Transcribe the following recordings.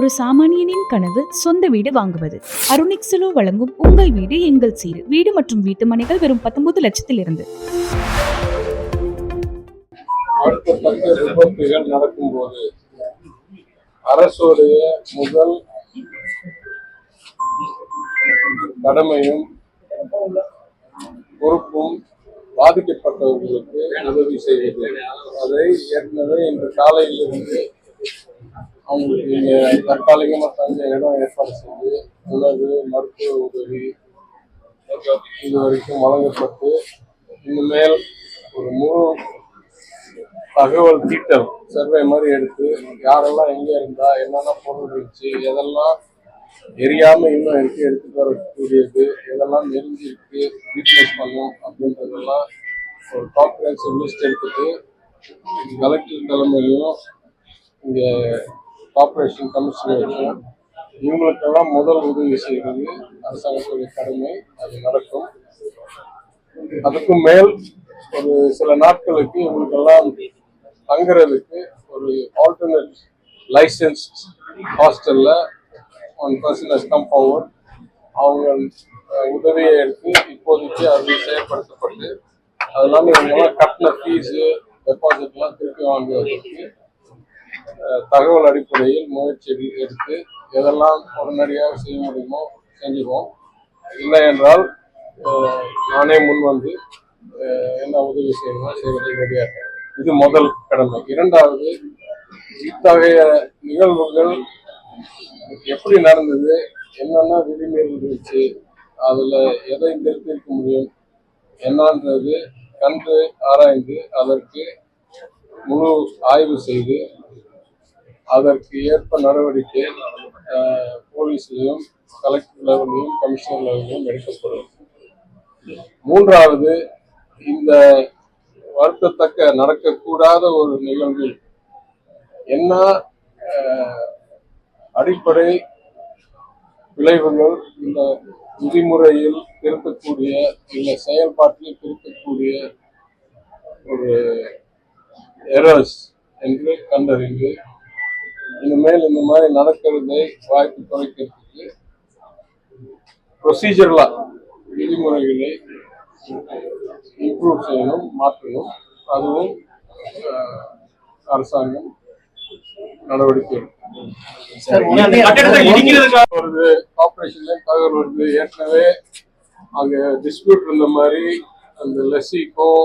ஒரு சாமானியனின் கனவு சொந்த வீடு வாங்குவது. அருணிக்ஸலோ வழங்கும் உங்கள் வீடு எங்கள் சீடு. வீடு மற்றும் வீட்டு மனைகள் வெறும் 19 லட்சத்தில் இருந்து. விபத்துகள் நடக்கும்போது அரசுடைய முதல் கடமையும் பொறுப்பும் பாதிக்கப்பட்டவர்களுக்கு உதவி செய்வது. அதை ஏற்கனவே இன்று காலையிலிருந்து அவங்களுக்கு இங்கே தற்காலிகமாக தங்க இடம் ஏற்பாடு செய்து உணவு, மருத்துவ உதவி இது வரைக்கும் வழங்கப்பட்டு இனிமேல் ஒரு முழு தகவல் தீட்டல் சர்வே மாதிரி எடுத்து யாரெல்லாம் எங்கே இருந்தா என்னென்ன பொருள் இருந்துச்சு, எதெல்லாம் எரியாம இன்னும் இருக்கு, எடுத்துட்டு வரக்கூடியது, எதெல்லாம் நெருங்கி இருக்கு, ரீப்ளேஸ் பண்ணும் அப்படின்றதெல்லாம் ஒரு காம்ப்ரிஹென்சிவ் லிஸ்ட் எடுத்துட்டு கலெக்டர் தலைமையிலும் இங்கே கார்பரேஷன் கமிஷனருக்கும் இவங்களுக்கெல்லாம் முதல் உதவி செய்வது அரசாங்கத்துடைய கடமை. அது நடக்கும். அதுக்கும் மேல் ஒரு சில நாட்களுக்கு இவங்களுக்கெல்லாம் தங்குறதுக்கு ஒரு ஆல்டர்னேட் லைசன்ஸ் ஹாஸ்டல்ல one person has come forward. அவங்க உதவியை எடுத்து இப்போதைக்கு அது செயல்படுத்தப்பட்டு அது இல்லாமல் இவங்கெல்லாம் கட்டின ஃபீஸு டெபாசிட்லாம் திருப்பி வாங்குவதற்கு தகவல் அடிப்படையில் முயற்சி எடுத்து எதெல்லாம் உடனடியாக செய்ய முடியுமோ செஞ்சுருவோம். இல்லை என்றால் நானே முன் வந்து என்ன உதவி செய்யணுமோ செய்வதை ரெடியாக. இது முதல் கடமை. இரண்டாவது, இத்தகைய நிகழ்வுகள் எப்படி நடந்தது, என்னென்ன விதிமீறல் இருந்துச்சு, அதில் எதை நிறுத்திருக்க முடியும் என்னன்றது கண்டு ஆராய்ந்து அதற்கு முழு ஆய்வு செய்து அதற்கு ஏற்ப நடவடிக்கை போலீஸ்லையும் கலெக்டர் லெவலையும் கமிஷனர் லெவலையும் எடுக்கப்படும். மூன்றாவது, இந்த வருத்தத்தக்க நடக்கக்கூடாத ஒரு நிகழ்வில் என்ன அடிப்படை விளைவுகள் இந்த விதிமுறையில் திருத்தக்கூடிய இல்லை செயல்பாட்டில் திருத்தக்கூடிய ஒரு எரர்ஸ் என்று கண்டறிந்து இனிமேல் இந்த மாதிரி நடக்கிறதை வாய்ப்பு குறைக்கிறதுக்கு ப்ரொசீஜர்லா விதிமுறைகளை இம்ப்ரூவ் செய்யணும், மாற்றணும். அதுவும் அரசாங்கம் நடவடிக்கை எடுக்கும். கார்பரேஷன்ல தகவல் வருது, ஏற்கனவே அங்க டிஸ்பியூட் இருந்த மாதிரி அந்த லெஸ்ஸிக்கும்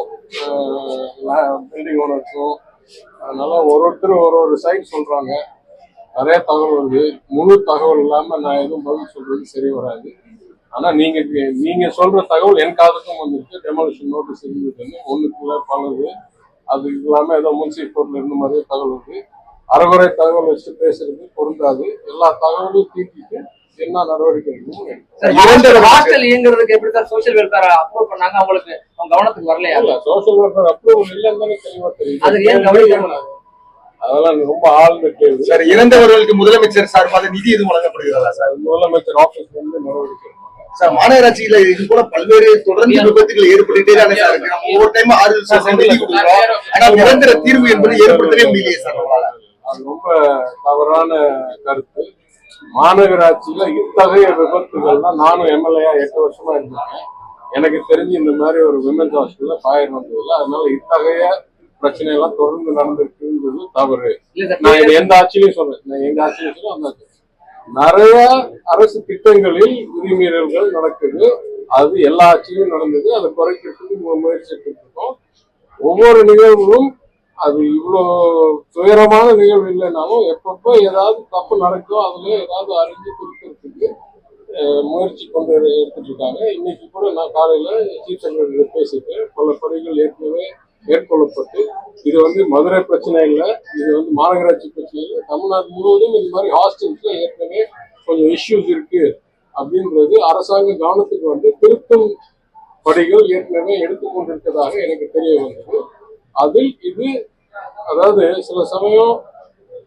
பில்டிங் ஓனருக்கும். அதனால ஒருத்தர் ஒரு சைட் சொல்றாங்க, நிறைய தகவல் வருது. முழு தகவல் இல்லாம நான் எதுவும் பதில் சொல்றது சரி வராது. ஆனா நீங்க சொல்ற தகவல் என் காதுக்கும் வந்துருக்கு. டெமாலிஷன் நோட்டீஸ் இருந்ததுன்னு ஒண்ணுக்குள்ள பலது. அது இல்லாம ஏதோ முன்சிபல் இருந்த மாதிரியே தகவல் வருது. அறகுறை தகவல் வச்சு பேசுறது பொருந்தாது. எல்லா தகவலும் தீர்த்திட்டு என்ன நடவடிக்கை சோசியல் வெல்ஃபேர் அப்ரூவ் பண்ணாங்க, அவங்களுக்கு கவனத்துக்கு வரலையா? சோசியல் வெல்ஃபேர் அப்ரூவல் இல்லைன்னு தெளிவா தெரியும். அதெல்லாம் ரொம்ப ஆழ்ந்த கேள்வி. சார், இறந்தவர்களுக்கு முதலமைச்சர் சார்பாக நிதி எதுவும் வழங்கப்படுகிறதா சார்? முதலமைச்சர் ஆபீஸ்ல இருந்து நடவடிக்கை சார். மாநகராட்சியில இது கூட பல்வேறு தொடர்ந்து விபத்துகள் ஏற்பட்டுட்டே தானே சார் இருக்கு. நம்ம ஒவ்வொரு டைம் 6 நிதி கொடுக்குறோம், ஆனா நிரந்தர தீர்வு என்பது ஏற்படுத்தவே முடியலையே சார். அது ரொம்ப தவறான கருத்து. மாநகராட்சியில இத்தகைய விபத்துகள்லாம் நானும் எம்எல்ஏ 8 வருஷமா இருந்திருக்கேன். எனக்கு தெரிஞ்சு இந்த மாதிரி ஒரு விமென்ஸ் ஹாஸ்பிட்டல்ல ஃபயர் வந்ததில்லை. அதனால இத்தகைய பிரச்சனை எல்லாம் தொடர்ந்து நடந்திருக்குன்றது தவறு. நான் இது எந்த ஆட்சியிலையும் சொல்றேன், எந்த ஆட்சியிலும் சொல்ல அந்த நிறைய அரசு திட்டங்களில் விதிமீறல்கள் நடக்குது. அது எல்லா ஆட்சியிலும் நடந்தது. அதை குறைக்கிறதுக்கு முயற்சி எடுத்துருக்கோம். ஒவ்வொரு நிகழ்வுகளும் அது இவ்வளவு துயரமான நிகழ்வு இல்லைனாலும் எப்பப்போ ஏதாவது தப்பு நடக்கும் அதுல ஏதாவது அறிஞ்சு திருத்தறதுக்கு முயற்சி கொண்டு எடுத்துட்டு இருக்காங்க. இன்னைக்கு கூட நான் காலையில சீஃப் செக்ரட்டரி பேசிட்டு பல பணிகள் ஏற்கனவே மேற்கொள்ளப்பட்டு இது மதுரை பிரச்சனை இல்லை, இது மாநகராட்சி பிரச்சனை இல்லை, தமிழ்நாடு முழுவதும் இந்த மாதிரி ஹாஸ்டல்ஸ்ல ஏற்கனவே கொஞ்சம் இஷ்யூஸ் இருக்கு அப்படின்றது அரசாங்க கவனத்துக்கு திருத்தும் பணிகள் ஏற்கனவே எடுத்துக்கொண்டிருக்கிறதாக எனக்கு தெரிய வந்தது. அதில் இது அதாவது சில சமயம்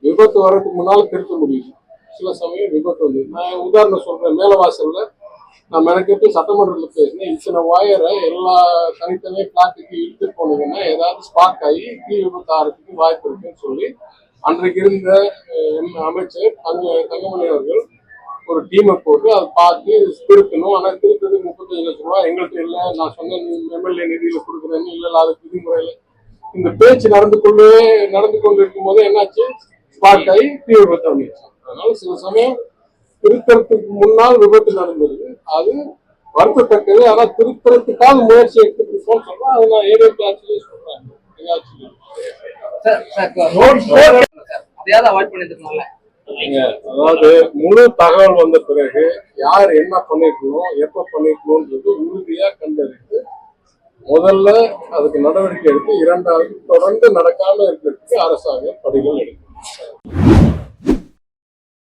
விபத்து வர்றதுக்கு முன்னால திருத்த முடியும், சில சமயம் விபத்து வந்து. நான் உதாரணம் சொல்றேன். மேலவாசல்ல நான் மெனக்கெட்டு சட்டமன்றத்தில் பேசினேன். இத்தனை வாயரை எல்லா தனித்தனியாக பிளாட்டுக்கு இழுத்துட்டு போனீங்கன்னா ஏதாவது ஸ்பார்க் ஆகி தீ விபத்து ஆகிறதுக்கு வாய்ப்பு இருக்குன்னு சொல்லி அன்றைக்கு இருந்த அமைச்சர் தங்கமணி அவர்கள் ஒரு டீமை போட்டு அதை பார்த்து திருத்தணும். ஆனா திருத்ததுக்கு 35 லட்சம் ரூபாய் எங்கள்கிட்ட இல்லை, நான் சொன்ன எம்எல்ஏ நிதியில கொடுக்குறேன்னு இல்லை, அதுக்கு விதிமுறையில இந்த பேச்சு நடந்து கொண்டு இருக்கும் போது என்னாச்சு, ஸ்பாட் ஆகி தீ விபத்து வந்துச்சு. அதனால சில சமயம் திருத்தறதுக்கு முன்னால் விபத்து நடந்திருக்கு, அது வருத்தத்தக்கது. ஆனா திருத்தறதுக்காக முயற்சி எடுத்துட்டு இருக்கோம்னு சொன்னா அதை நான் ஏரியா கிளாஸ்லயே சொல்றேன். அதையாவது அவாய்ட் பண்ணிருக்கணும்ல. அதாவது முழு தகவல் வந்த பிறகு யார் என்ன பண்ணிருக்கணும், எப்ப பண்ணிருக்கணும்ன்றது உறுதியா கண்டறிந்து முதல்ல அதுக்கு நடவடிக்கை எடுத்து, இரண்டாவது தொடர்ந்து நடக்காம இருக்கிறதுக்கு அரசாங்கம் படிகள் எடுக்கும்.